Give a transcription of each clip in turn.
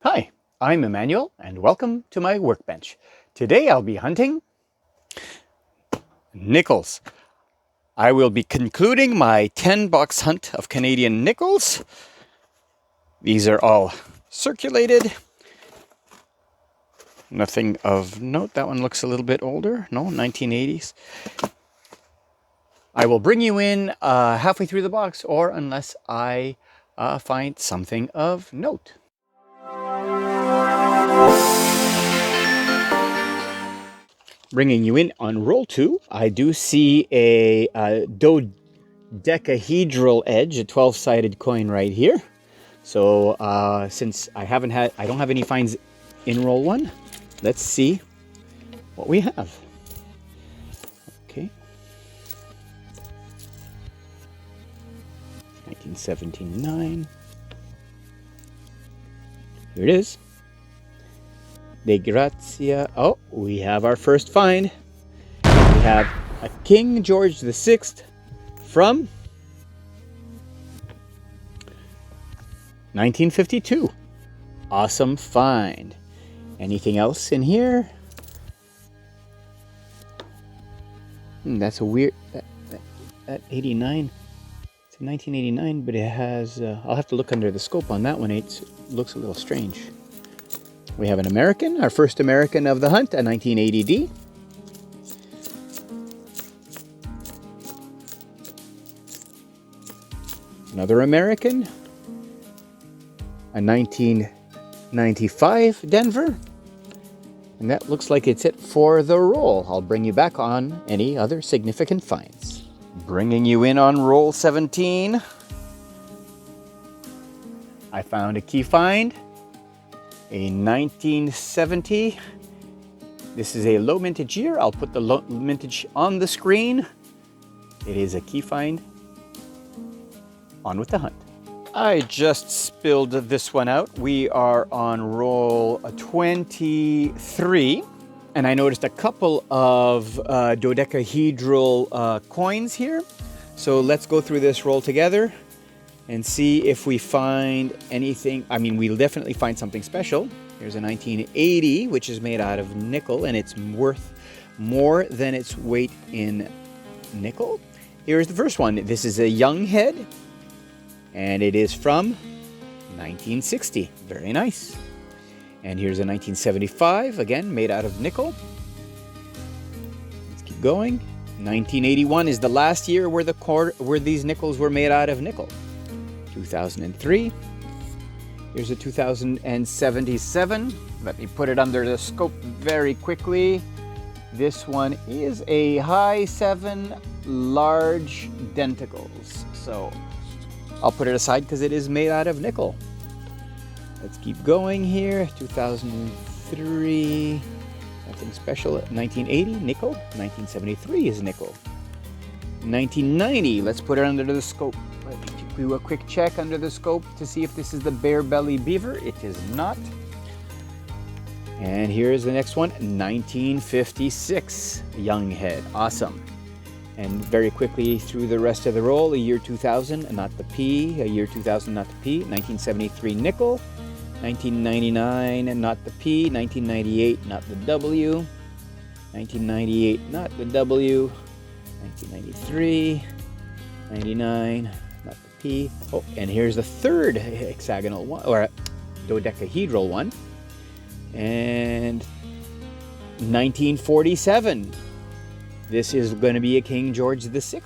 Hi, I'm Emmanuel and welcome to my workbench. Today I'll be hunting nickels. I will be concluding my 10-box hunt of Canadian nickels. These are all circulated. Nothing of note. That one looks a little bit older. No, 1980s. I will bring you in halfway through the box, or unless I find something of note. Bringing you in on roll 2, I do see a dodecahedral edge, a 12-sided coin right here. So since I don't have any finds in roll 1, let's see what we have. Okay. 1979. Here it is. De Grazia. Oh, we have our first find. We have a King George VI from 1952. Awesome find. Anything else in here? That's a weird. That 89. It's a 1989, but it has. I'll have to look under the scope on that one. It looks a little strange. We have an American, our first American of the hunt, a 1980D. Another American, a 1995 Denver. And that looks like it's it for the roll. I'll bring you back on any other significant finds. Bringing you in on roll 17. I found a key find. A 1970. This is a low mintage year. I'll put the low mintage on the screen. It is a key find. On with the hunt. I just spilled this one out. We are on roll 23. And I noticed a couple of dodecahedral coins here. So let's go through this roll together and see if we find anything. I mean, we'll definitely find something special. Here's a 1980, which is made out of nickel, and it's worth more than its weight in nickel. Here's the first one. This is a young head, and it is from 1960. Very nice. And here's a 1975, again, made out of nickel. Let's keep going. 1981 is the last year where these nickels were made out of nickel. 2003. Here's a 2077. Let me put it under the scope very quickly. This one is a high 7 large denticles. So I'll put it aside because it is made out of nickel. Let's keep going here. 2003. Nothing special. 1980, nickel. 1973 is nickel. 1990, let's put it under the scope. Let me do a quick check under the scope to see if this is the bare belly beaver. It is not. And here's the next one, 1956, young head. Awesome. And very quickly through the rest of the roll, a year 2000, not the P, a year 2000, not the P, 1973 nickel, 1999, not the P, 1998, not the W, 1998, not the W, 1993, 99, not the P. Oh, and here's the third hexagonal one, or dodecahedral one. And 1947. This is going to be a King George VI.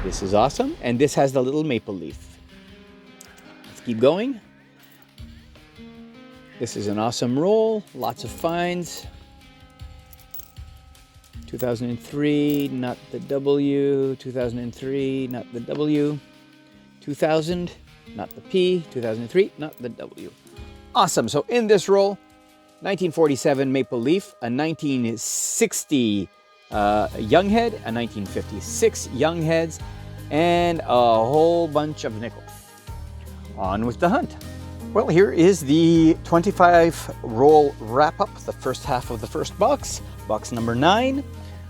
This is awesome. And this has the little maple leaf. Let's keep going. This is an awesome roll. Lots of finds. 2003, not the W. 2003, not the W. 2000, not the P. 2003, not the W. Awesome. So in this roll, 1947 maple leaf, a 1960 young head, a 1956 young heads, and a whole bunch of nickels. On with the hunt. Well, here is the 25 roll wrap up, the first half of the first box, box number 9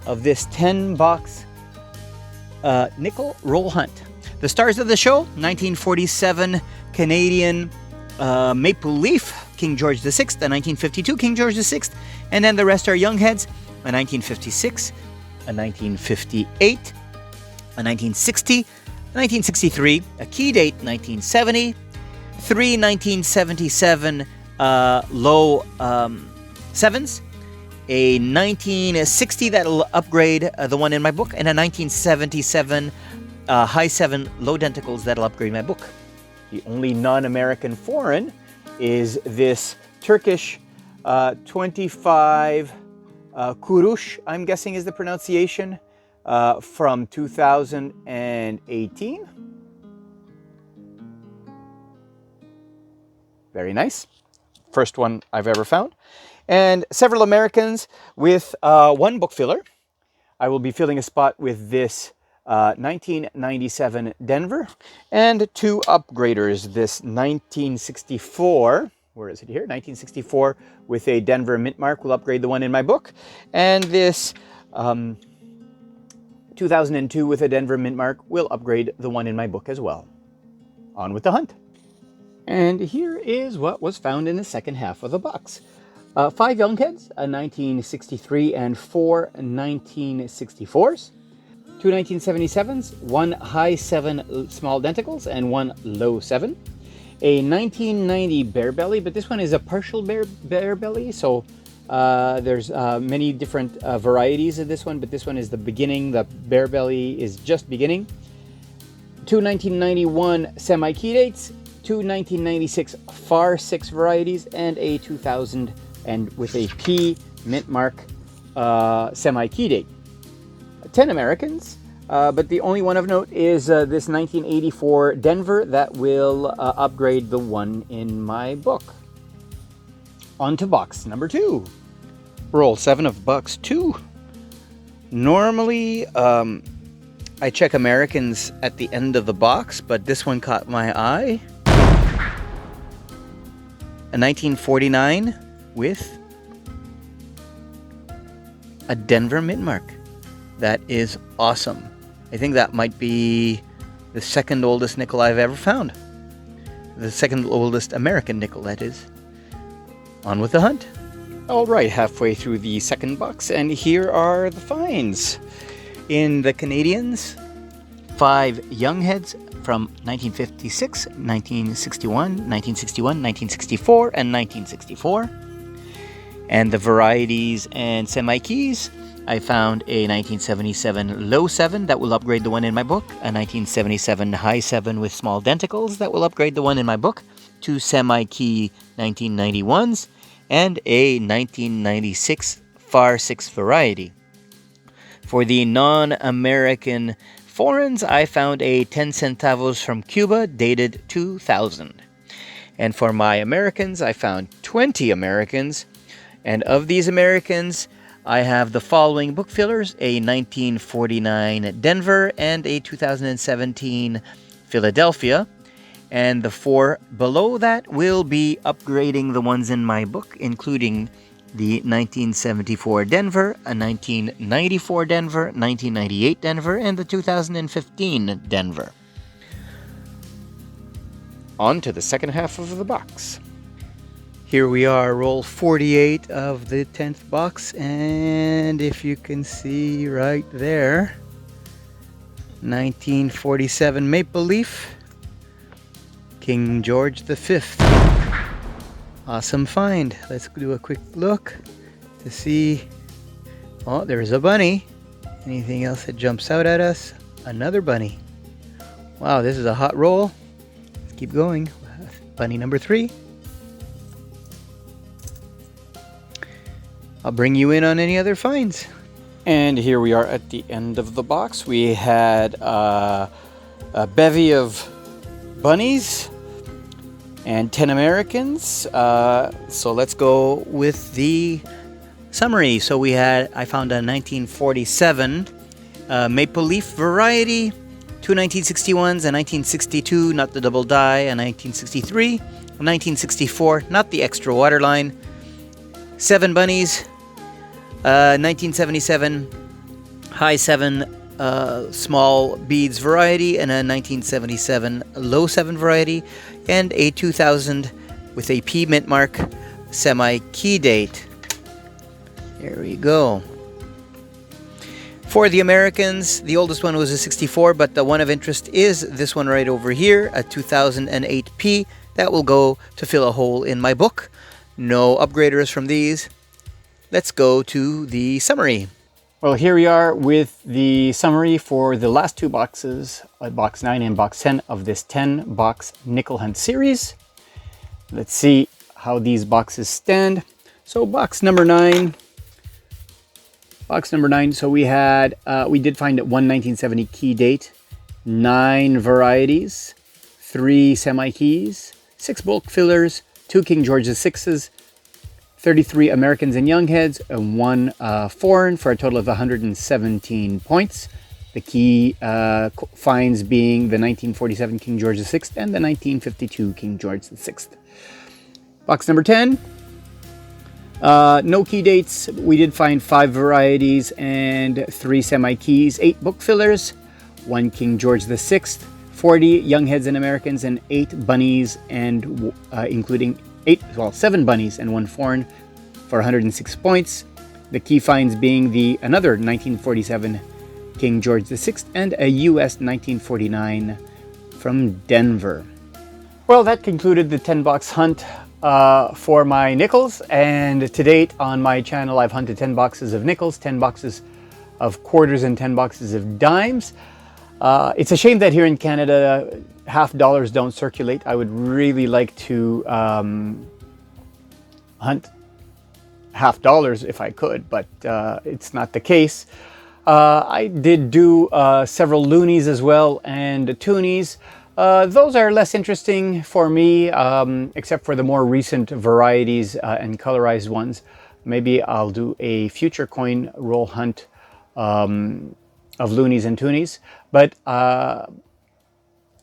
of this 10 box nickel roll hunt. The stars of the show, 1947 Canadian maple leaf, King George VI, a 1952 King George VI, and then the rest are young heads, a 1956, a 1958, a 1960, a 1963, a key date 1970, three 1977 low sevens, a 1960 that'll upgrade the one in my book, and a 1977 high seven low denticles that'll upgrade my book. The only non-American foreign is this Turkish 25 kuruş, I'm guessing is the pronunciation, from 2018. Very nice. First one I've ever found. And several Americans with one book filler. I will be filling a spot with this 1997 Denver, and two upgraders, this 1964, where is it here? 1964 with a Denver mint mark will upgrade the one in my book, and this 2002 with a Denver mint mark will upgrade the one in my book as well. On with the hunt. And here is what was found in the second half of the box. 5 young heads, a 1963 and 4 1964s. 2 1977s, 1 high 7 small denticles, and 1 low 7. A 1990 bear belly, but this one is a partial bear belly, so there's many different varieties of this one, but this one is the beginning. The bear belly is just beginning. 2 1991 semi-key dates, 2 1996 FAR 6 varieties, and a 2000 and with a P mint mark semi-key date. 10 Americans, but the only one of note is this 1984 Denver that will upgrade the one in my book. On to box number 2. Roll 7 of box 2. Normally, I check Americans at the end of the box, but this one caught my eye. A 1949 with a Denver mint mark. That is awesome. I think that might be the second oldest nickel I've ever found. The second oldest American nickel, that is. On with the hunt. All right, halfway through the second box, and here are the finds. In the Canadians, 5 young heads from 1956, 1961, 1961, 1964, and 1964. And the varieties and semi-keys, I found a 1977 low 7 that will upgrade the one in my book, a 1977 high 7 with small denticles that will upgrade the one in my book, 2 semi-key 1991s, and a 1996 FAR 6 variety. For the non-American foreigns, I found a 10 centavos from Cuba dated 2000. And for my Americans, I found 20 Americans. And of these Americans, I have the following book fillers: a 1949 Denver and a 2017 Philadelphia. And the 4 below that will be upgrading the ones in my book, including the 1974 Denver, a 1994 Denver, 1998 Denver, and the 2015 Denver. On to the second half of the box. Here we are, roll 48 of the 10th box, and if you can see right there, 1947 Maple Leaf, King George V. Awesome find. Let's do a quick look to see. Oh, there's a bunny. Anything else that jumps out at us? Another bunny. Wow, this is a hot roll. Let's keep going. Bunny number 3. I'll bring you in on any other finds. And here we are at the end of the box. We had a bevy of bunnies and 10 Americans. So let's go with the summary. So I found a 1947 Maple Leaf variety, 2 1961s, a 1962, not the double die, a 1963, a 1964, not the extra waterline, 7 bunnies, 1977 high 7 small beads variety, and a 1977 low 7 variety, and a 2000 with a P mint mark semi-key date. There we go. For the Americans, the oldest one was a 64, but the one of interest is this one right over here, a 2008P. That will go to fill a hole in my book. No upgraders from these. Let's go to the summary. Well, here we are with the summary for the last two boxes, box 9 and box 10 of this 10-box nickel hunt series. Let's see how these boxes stand. So box number 9. So we did find one 1970 key date, 9 varieties, 3 semi-keys, 6 bulk fillers, 2 King George VI's, 33 Americans and Young Heads, and 1 foreign for a total of 117 points. The key finds being the 1947 King George VI and the 1952 King George VI. Box number 10. No key dates. We did find 5 varieties and 3 semi-keys, 8 book fillers, 1 King George VI, 40 Young Heads and Americans, and 8 bunnies, and including 7 bunnies and 1 foreign for 106 points. The key finds being another 1947 King George VI and a US 1949 from Denver. Well, that concluded the 10-box hunt for my nickels, and to date on my channel I've hunted 10 boxes of nickels, 10 boxes of quarters, and 10 boxes of dimes. It's a shame that here in Canada half dollars don't circulate. I would really like to hunt half dollars if I could, but it's not the case. I did do several loonies as well and toonies. Those are less interesting for me, except for the more recent varieties and colorized ones. Maybe I'll do a future coin roll hunt of loonies and toonies. But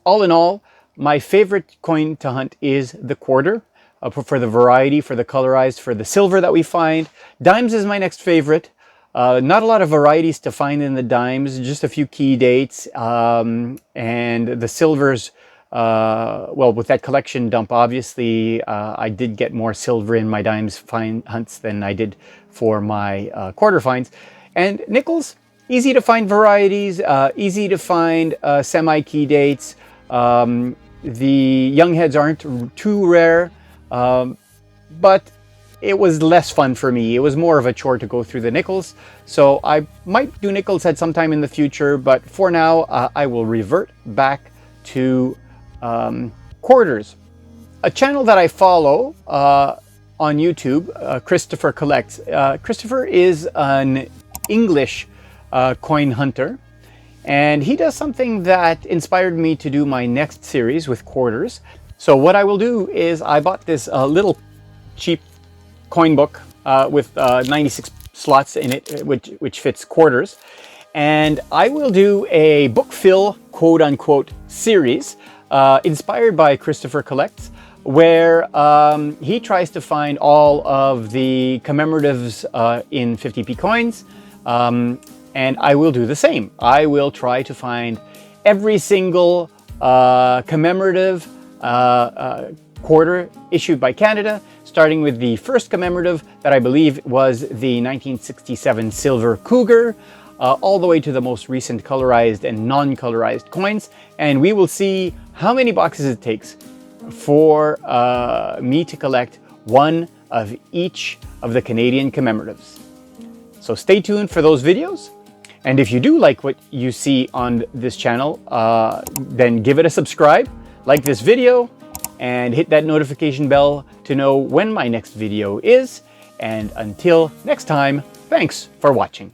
all in all, my favorite coin to hunt is the quarter, for the variety, for the colorized, for the silver that we find. Dimes is my next favorite. Not a lot of varieties to find in the dimes, just a few key dates, and the silvers, well, with that collection dump, obviously, I did get more silver in my dimes find hunts than I did for my quarter finds. And nickels, easy to find varieties, easy to find semi-key dates. The young heads aren't too rare, but it was less fun for me. It was more of a chore to go through the nickels. So I might do nickels at some time in the future, but for now, I will revert back to quarters. A channel that I follow on YouTube, Christopher Collects. Christopher is an English coin hunter, and he does something that inspired me to do my next series with quarters. So what I will do is I bought this little cheap coin book with 96 slots in it, which fits quarters, and I will do a book fill quote-unquote series inspired by Christopher Collects, where he tries to find all of the commemoratives in 50p coins, and I will do the same. I will try to find every single commemorative quarter issued by Canada, starting with the first commemorative that I believe was the 1967 Silver Cougar, all the way to the most recent colorized and non-colorized coins. And we will see how many boxes it takes for me to collect one of each of the Canadian commemoratives. So stay tuned for those videos. And if you do like what you see on this channel, then give it a subscribe, like this video, and hit that notification bell to know when my next video is. And until next time, thanks for watching.